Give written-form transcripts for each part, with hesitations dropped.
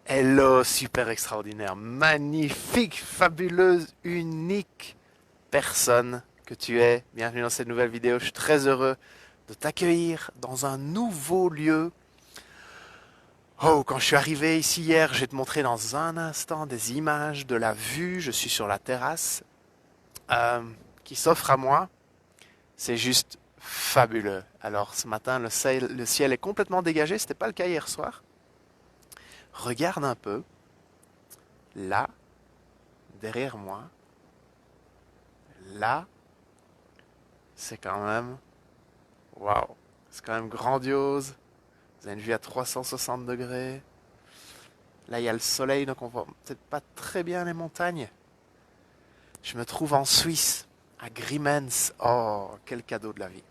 Hello, super extraordinaire, magnifique, fabuleuse, unique personne que tu es. Bienvenue dans cette nouvelle vidéo. Je suis très heureux de t'accueillir dans un nouveau lieu. Oh, quand je suis arrivé ici hier, je vais te montrer dans un instant des images de la vue. Je suis sur la terrasse euh, qui s'offre à moi. C'est juste fabuleux. Alors ce matin, le ciel est complètement dégagé. C'était pas le cas hier soir. Regarde un peu. Là, derrière moi, là, c'est quand même, waouh, c'est quand même grandiose. Vous avez une vue à 360 degrés. Là, il y a le soleil, donc on voit peut-être pas très bien les montagnes. Je me trouve en Suisse, à Grimentz. Oh, quel cadeau de la vie.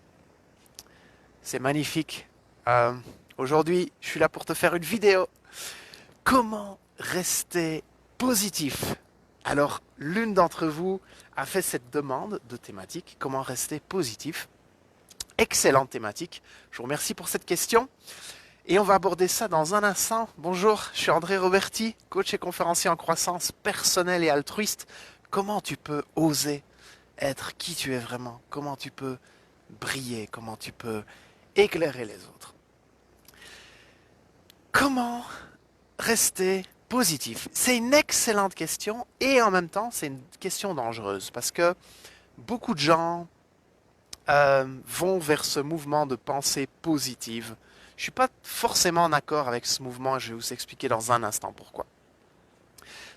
C'est magnifique. Euh, Aujourd'hui, je suis là pour te faire une vidéo. Comment rester positif? Alors, l'une d'entre vous a fait cette demande de thématique, comment rester positif. Excellente thématique. Je vous remercie pour cette question. Et on va aborder ça dans un instant. Bonjour, je suis André Roberti, coach et conférencier en croissance personnelle et altruiste. Comment tu peux oser être qui tu es vraiment? Comment tu peux briller? Comment tu peux éclairer les autres? Comment rester positif? C'est une excellente question et en même temps c'est une question dangereuse parce que beaucoup de gens vont vers ce mouvement de pensée positive. Je ne suis pas forcément en accord avec ce mouvement, je vais vous expliquer dans un instant pourquoi.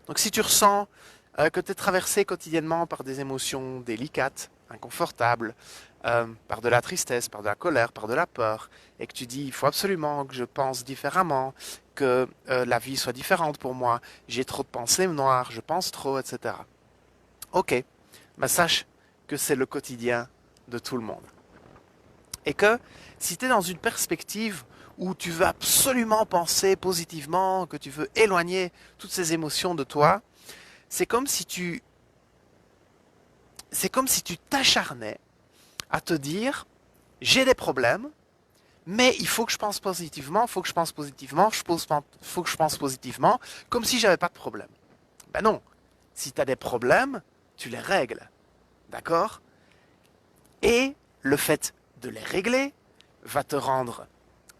Donc si tu ressens que tu es traversé quotidiennement par des émotions délicates, inconfortables, par de la tristesse, par de la colère, par de la peur, et que tu dis il faut absolument que je pense différemment, que la vie soit différente pour moi, j'ai trop de pensées noires, je pense trop, etc. Ok, mais sache que c'est le quotidien de tout le monde. Et que si tu es dans une perspective où tu veux absolument penser positivement, que tu veux éloigner toutes ces émotions de toi, c'est comme si tu t'acharnais à te dire j'ai des problèmes, mais il faut que je pense positivement, il faut que je pense positivement, faut que je pense positivement, comme si j'avais pas de problème. Ben non, si tu as des problèmes, tu les règles, d'accord? Et le fait de les régler va te rendre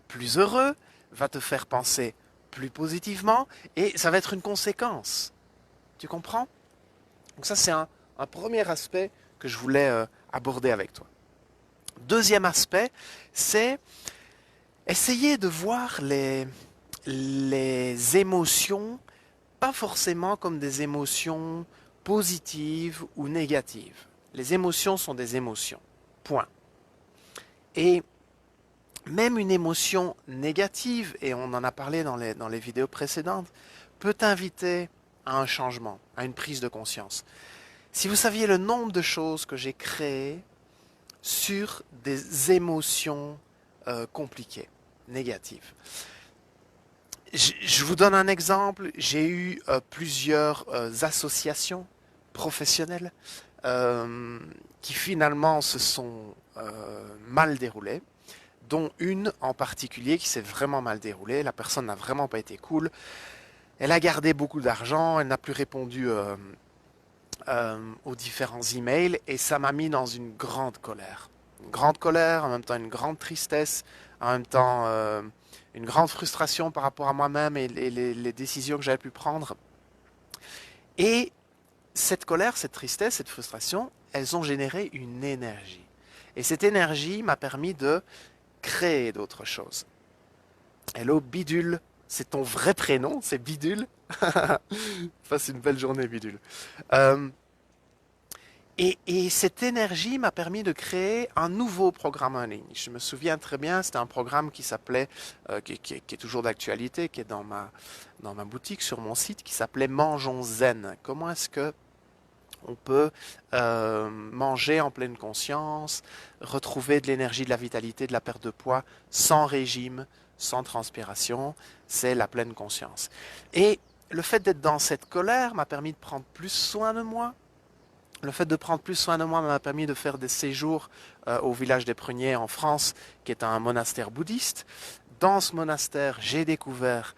plus heureux, va te faire penser plus positivement, et ça va être une conséquence. Tu comprends? Donc ça, c'est un premier aspect que je voulais aborder avec toi. Deuxième aspect, c'est essayer de voir les émotions pas forcément comme des émotions positives ou négatives. Les émotions sont des émotions. Point. Et même une émotion négative, et on en a parlé dans les vidéos précédentes, peut t'inviter à un changement, à une prise de conscience. Si vous saviez le nombre de choses que j'ai créées sur des émotions compliquées, négatives. Je vous donne un exemple. J'ai eu plusieurs associations professionnelles euh, qui finalement se sont mal déroulées, dont une en particulier qui s'est vraiment mal déroulée. La personne n'a vraiment pas été cool. Elle a gardé beaucoup d'argent, elle n'a plus répondu aux différents emails et ça m'a mis dans une grande colère. Une grande colère, en même temps une grande tristesse, en même temps une grande frustration par rapport à moi-même et les décisions que j'avais pu prendre. Et cette colère, cette tristesse, cette frustration, elles ont généré une énergie. Et cette énergie m'a permis de créer d'autres choses. Hello Bidule, c'est ton vrai prénom, c'est Bidule. Passe une belle journée Bidule. Euh, et cette énergie m'a permis de créer un nouveau programme en ligne. Je me souviens très bien, c'était un programme qui s'appelait, qui est toujours d'actualité, qui est dans ma boutique, sur mon site, qui s'appelait Mangeons Zen. Comment est-ce que on peut manger en pleine conscience, retrouver de l'énergie, de la vitalité, de la perte de poids, sans régime, sans transpiration, c'est la pleine conscience. Et le fait d'être dans cette colère m'a permis de prendre plus soin de moi. Le fait de prendre plus soin de moi m'a permis de faire des séjours au village des Pruniers en France, qui est un monastère bouddhiste. Dans ce monastère, j'ai découvert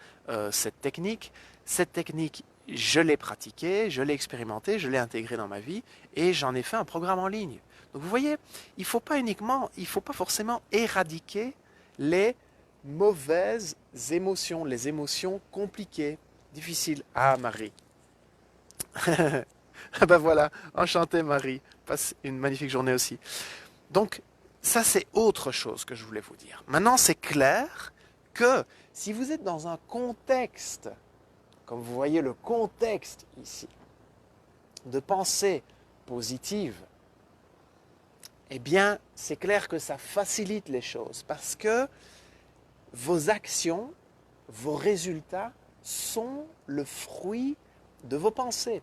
cette technique. Cette technique, je l'ai pratiquée, je l'ai expérimentée, je l'ai intégrée dans ma vie et j'en ai fait un programme en ligne. Donc vous voyez, il ne faut pas forcément éradiquer les mauvaises émotions, les émotions compliquées, difficiles. Ah Marie. Ah ben voilà, enchanté Marie. Passe une magnifique journée aussi. Donc ça c'est autre chose que je voulais vous dire. Maintenant c'est clair que si vous êtes dans un contexte, comme vous voyez le contexte ici, de pensée positive, eh bien, c'est clair que ça facilite les choses parce que vos actions, vos résultats sont le fruit de vos pensées.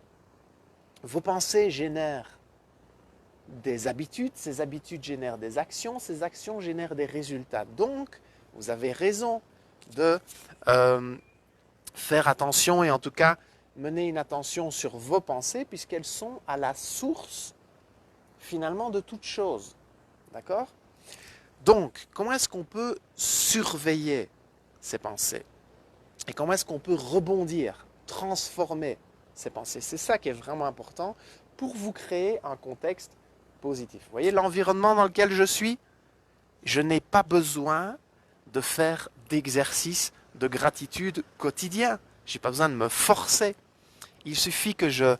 Vos pensées génèrent des habitudes, ces habitudes génèrent des actions, ces actions génèrent des résultats. Donc, vous avez raison de faire attention et en tout cas mener une attention sur vos pensées puisqu'elles sont à la source finalement de toute chose. D'accord ? Donc, comment est-ce qu'on peut surveiller ces pensées? Et comment est-ce qu'on peut rebondir, transformer ces pensées? C'est ça qui est vraiment important pour vous créer un contexte positif. Vous voyez l'environnement dans lequel je suis? Je n'ai pas besoin de faire d'exercice de gratitude quotidien. Je n'ai pas besoin de me forcer. Il suffit que je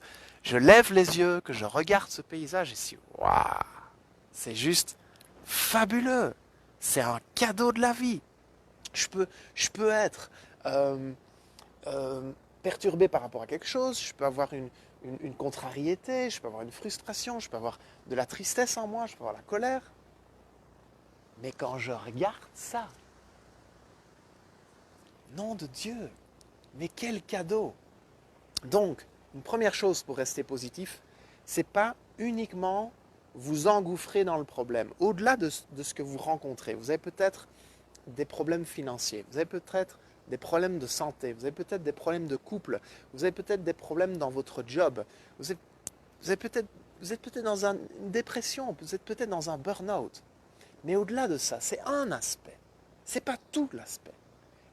lève les yeux, que je regarde ce paysage et si, waouh, c'est juste fabuleux. C'est un cadeau de la vie. Je peux être perturbé par rapport à quelque chose, je peux avoir une contrariété, je peux avoir une frustration, je peux avoir de la tristesse en moi, je peux avoir la colère. Mais quand je regarde ça, nom de Dieu, mais quel cadeau! Donc, une première chose pour rester positif, c'est pas uniquement vous engouffrer dans le problème. Au-delà de ce que vous rencontrez, vous avez peut-être des problèmes financiers, vous avez peut-être des problèmes de santé, vous avez peut-être des problèmes de couple, vous avez peut-être des problèmes dans votre job, vous êtes peut-être dans une dépression, vous êtes peut-être dans un burn-out. Mais au-delà de ça, c'est un aspect, c'est pas tout l'aspect.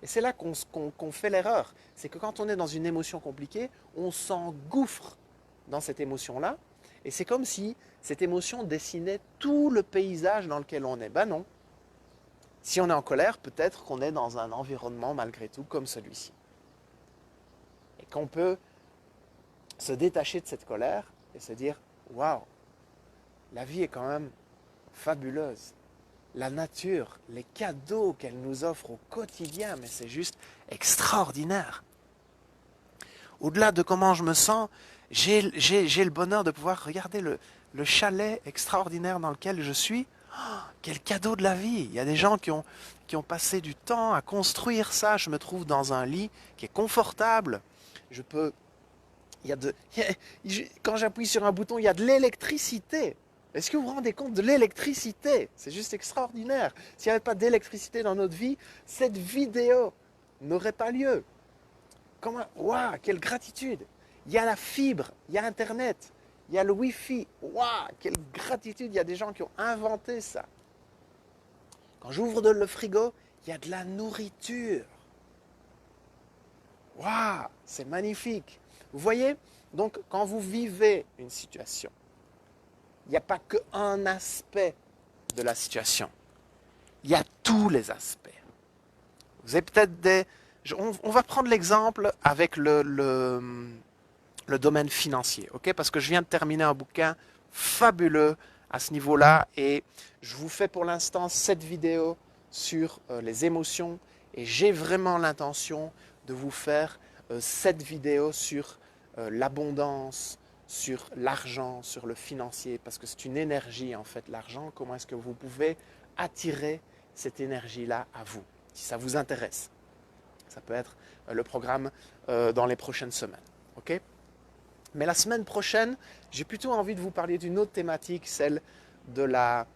Et c'est là qu'on fait l'erreur. C'est que quand on est dans une émotion compliquée, on s'engouffre dans cette émotion-là. Et c'est comme si cette émotion dessinait tout le paysage dans lequel on est. Ben non. Si on est en colère, peut-être qu'on est dans un environnement malgré tout comme celui-ci. Et qu'on peut se détacher de cette colère et se dire « Waouh, la vie est quand même fabuleuse. » La nature, les cadeaux qu'elle nous offre au quotidien, mais c'est juste extraordinaire. Au-delà de comment je me sens, j'ai le bonheur de pouvoir regarder le chalet extraordinaire dans lequel je suis. Oh, quel cadeau de la vie! Il y a des gens qui ont passé du temps à construire ça. Je me trouve dans un lit qui est confortable. Je peux... quand j'appuie sur un bouton, il y a de l'électricité. Est-ce que vous vous rendez compte de l'électricité? C'est juste extraordinaire. S'il n'y avait pas d'électricité dans notre vie, cette vidéo n'aurait pas lieu. Waouh, quelle gratitude! Il y a la fibre, il y a Internet, il y a le Wi-Fi. Waouh, quelle gratitude! Il y a des gens qui ont inventé ça. Quand j'ouvre le frigo, il y a de la nourriture. Waouh, c'est magnifique. Vous voyez? Donc, quand vous vivez une situation, il n'y a pas qu'un aspect de la situation. Il y a tous les aspects. Vous avez peut-être des... On va prendre l'exemple avec le domaine financier, ok? Parce que je viens de terminer un bouquin fabuleux à ce niveau-là et je vous fais pour l'instant cette vidéo sur les émotions et j'ai vraiment l'intention de vous faire cette vidéo sur l'abondance, sur l'argent, sur le financier, parce que c'est une énergie en fait, l'argent. Comment est-ce que vous pouvez attirer cette énergie-là à vous, si ça vous intéresse? Ça peut être le programme dans les prochaines semaines. Okay? Mais la semaine prochaine, j'ai plutôt envie de vous parler d'une autre thématique, celle de la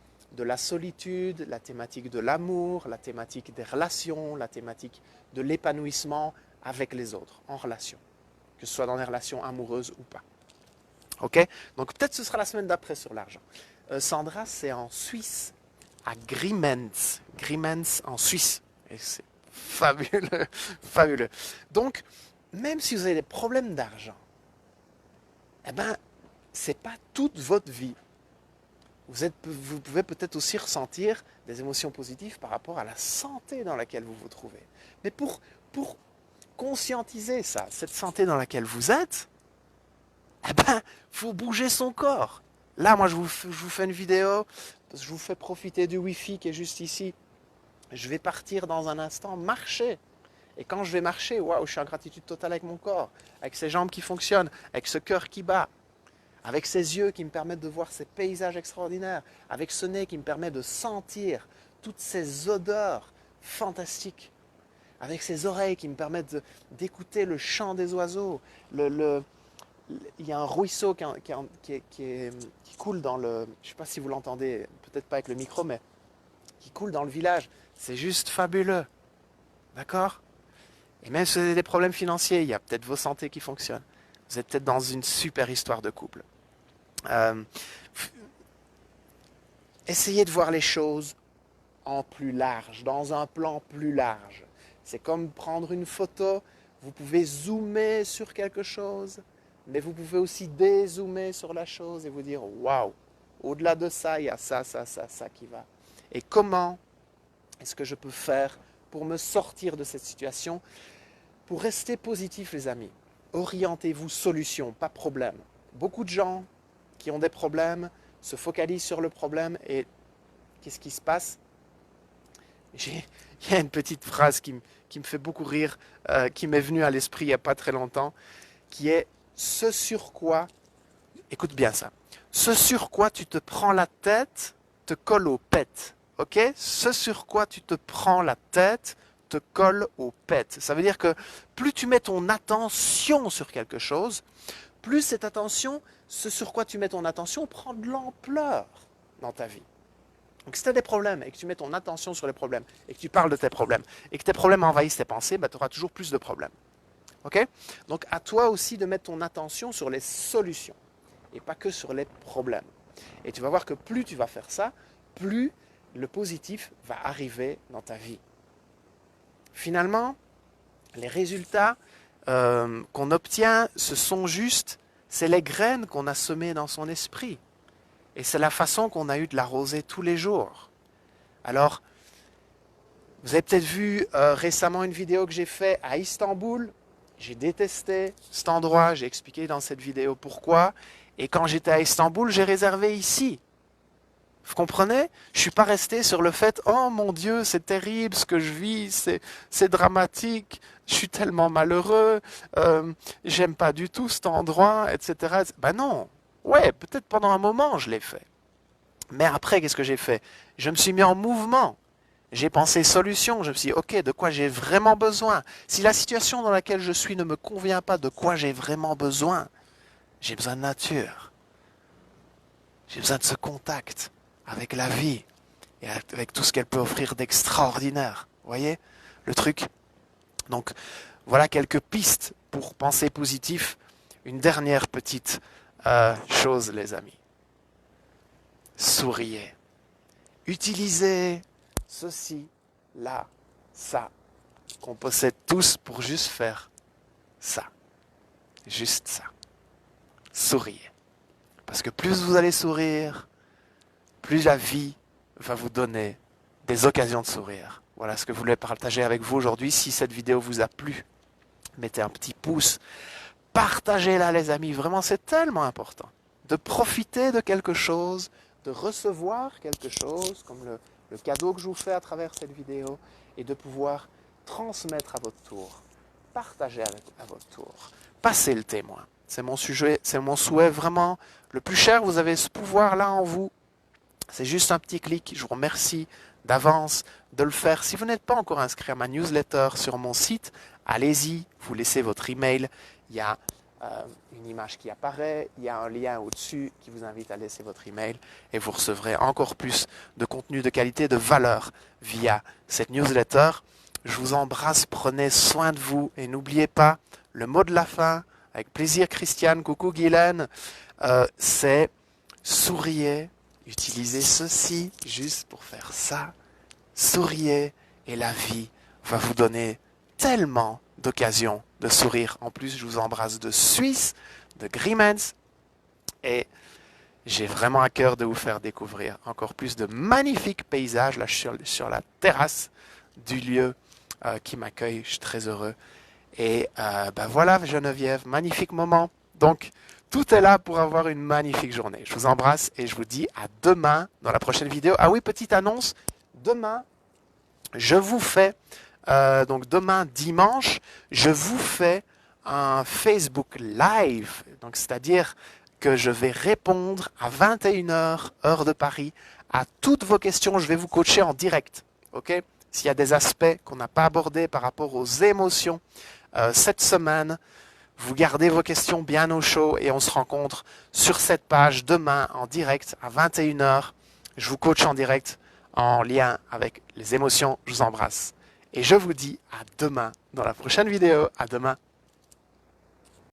solitude, la thématique de l'amour, la thématique des relations, la thématique de l'épanouissement avec les autres, en relation, que ce soit dans des relations amoureuses ou pas. Ok? Donc peut-être ce sera la semaine d'après sur l'argent. Sandra, c'est en Suisse, à Grimentz. Grimentz en Suisse. Et c'est Fabuleux, fabuleux. Donc, même si vous avez des problèmes d'argent, eh ben, c'est pas toute votre vie. Vous pouvez peut-être aussi ressentir des émotions positives par rapport à la santé dans laquelle vous vous trouvez. Mais pour conscientiser ça, cette santé dans laquelle vous êtes, eh ben, faut bouger son corps. Là, moi, je vous fais une vidéo, je vous fais profiter du Wi-Fi qui est juste ici. Je vais partir dans un instant marcher. Et quand je vais marcher, waouh, je suis en gratitude totale avec mon corps, avec ces jambes qui fonctionnent, avec ce cœur qui bat, avec ces yeux qui me permettent de voir ces paysages extraordinaires, avec ce nez qui me permet de sentir toutes ces odeurs fantastiques, avec ces oreilles qui me permettent d'écouter le chant des oiseaux. Il y a un ruisseau qui coule dans le... Je ne sais pas si vous l'entendez, peut-être pas avec le micro, mais qui coule dans le village. C'est juste fabuleux. D'accord ? Et même si vous avez des problèmes financiers, il y a peut-être vos santé qui fonctionnent. Vous êtes peut-être dans une super histoire de couple. Essayez de voir les choses en plus large, dans un plan plus large. C'est comme prendre une photo, vous pouvez zoomer sur quelque chose, mais vous pouvez aussi dézoomer sur la chose et vous dire « Waouh, au-delà de ça, il y a ça, ça, ça, ça qui va. » Et comment est-ce que je peux faire pour me sortir de cette situation? Pour rester positif, les amis, orientez-vous solution, pas problème. Beaucoup de gens qui ont des problèmes se focalisent sur le problème et qu'est-ce qui se passe? Il y a une petite phrase qui me fait beaucoup rire, qui m'est venue à l'esprit il n'y a pas très longtemps, qui est « ce sur quoi », écoute bien ça, « ce sur quoi tu te prends la tête te colle aux pets ». Ok? Ce sur quoi tu te prends la tête te colle aux pets. Ça veut dire que plus tu mets ton attention sur quelque chose, plus cette attention, ce sur quoi tu mets ton attention, prend de l'ampleur dans ta vie. Donc si tu as des problèmes et que tu mets ton attention sur les problèmes et que tu parles de tes problèmes et que tes problèmes envahissent tes pensées, tu auras toujours plus de problèmes. Ok? Donc à toi aussi de mettre ton attention sur les solutions et pas que sur les problèmes. Et tu vas voir que plus tu vas faire ça, plus le positif va arriver dans ta vie. Finalement, les résultats qu'on obtient, c'est les graines qu'on a semées dans son esprit. Et c'est la façon qu'on a eu de l'arroser tous les jours. Alors, vous avez peut-être vu récemment une vidéo que j'ai faite à Istanbul. J'ai détesté cet endroit, j'ai expliqué dans cette vidéo pourquoi. Et quand j'étais à Istanbul, j'ai réservé ici. Vous comprenez? Je ne suis pas resté sur le fait « Oh mon Dieu, c'est terrible ce que je vis, c'est dramatique, je suis tellement malheureux, j'aime pas du tout cet endroit, etc. » Ben non, ouais, peut-être pendant un moment je l'ai fait. Mais après, qu'est-ce que j'ai fait? Je me suis mis en mouvement. J'ai pensé solution, je me suis dit « Ok, de quoi j'ai vraiment besoin? Si la situation dans laquelle je suis ne me convient pas, de quoi j'ai vraiment besoin? J'ai besoin de nature. J'ai besoin de ce contact avec la vie et avec tout ce qu'elle peut offrir d'extraordinaire. Vous voyez le truc? Donc, voilà quelques pistes pour penser positif. Une dernière petite chose, les amis. Souriez. Utilisez ceci, là, ça, qu'on possède tous pour juste faire ça. Juste ça. Souriez. Parce que plus vous allez sourire, plus la vie va vous donner des occasions de sourire. Voilà ce que je voulais partager avec vous aujourd'hui. Si cette vidéo vous a plu, mettez un petit pouce. Partagez-la, les amis. Vraiment, c'est tellement important de profiter de quelque chose, de recevoir quelque chose, comme le cadeau que je vous fais à travers cette vidéo, et de pouvoir transmettre à votre tour, partager à votre tour, passer le témoin. C'est mon sujet, c'est mon souhait vraiment le plus cher. Vous avez ce pouvoir-là en vous. C'est juste un petit clic. Je vous remercie d'avance de le faire. Si vous n'êtes pas encore inscrit à ma newsletter sur mon site, allez-y, vous laissez votre email. Il y a une image qui apparaît, il y a un lien au-dessus qui vous invite à laisser votre email et vous recevrez encore plus de contenu de qualité, de valeur via cette newsletter. Je vous embrasse, prenez soin de vous et n'oubliez pas le mot de la fin. Avec plaisir, Christiane, coucou Guylaine, c'est souriez. Utilisez ceci juste pour faire ça. Souriez et la vie va vous donner tellement d'occasions de sourire. En plus, je vous embrasse de Suisse, de Griemens, et j'ai vraiment à cœur de vous faire découvrir encore plus de magnifiques paysages là sur la terrasse du lieu qui m'accueille. Je suis très heureux. Et ben voilà, Geneviève, magnifique moment. Donc, tout est là pour avoir une magnifique journée. Je vous embrasse et je vous dis à demain dans la prochaine vidéo. Ah oui, petite annonce. Demain, je vous fais, donc demain dimanche, je vous fais un Facebook Live. Donc, c'est-à-dire que je vais répondre à 21h, heure de Paris, à toutes vos questions. Je vais vous coacher en direct. OK? S'il y a des aspects qu'on n'a pas abordés par rapport aux émotions, cette semaine, vous gardez vos questions bien au chaud et on se rencontre sur cette page demain en direct à 21h. Je vous coach en direct en lien avec les émotions. Je vous embrasse. Et je vous dis à demain dans la prochaine vidéo. À demain.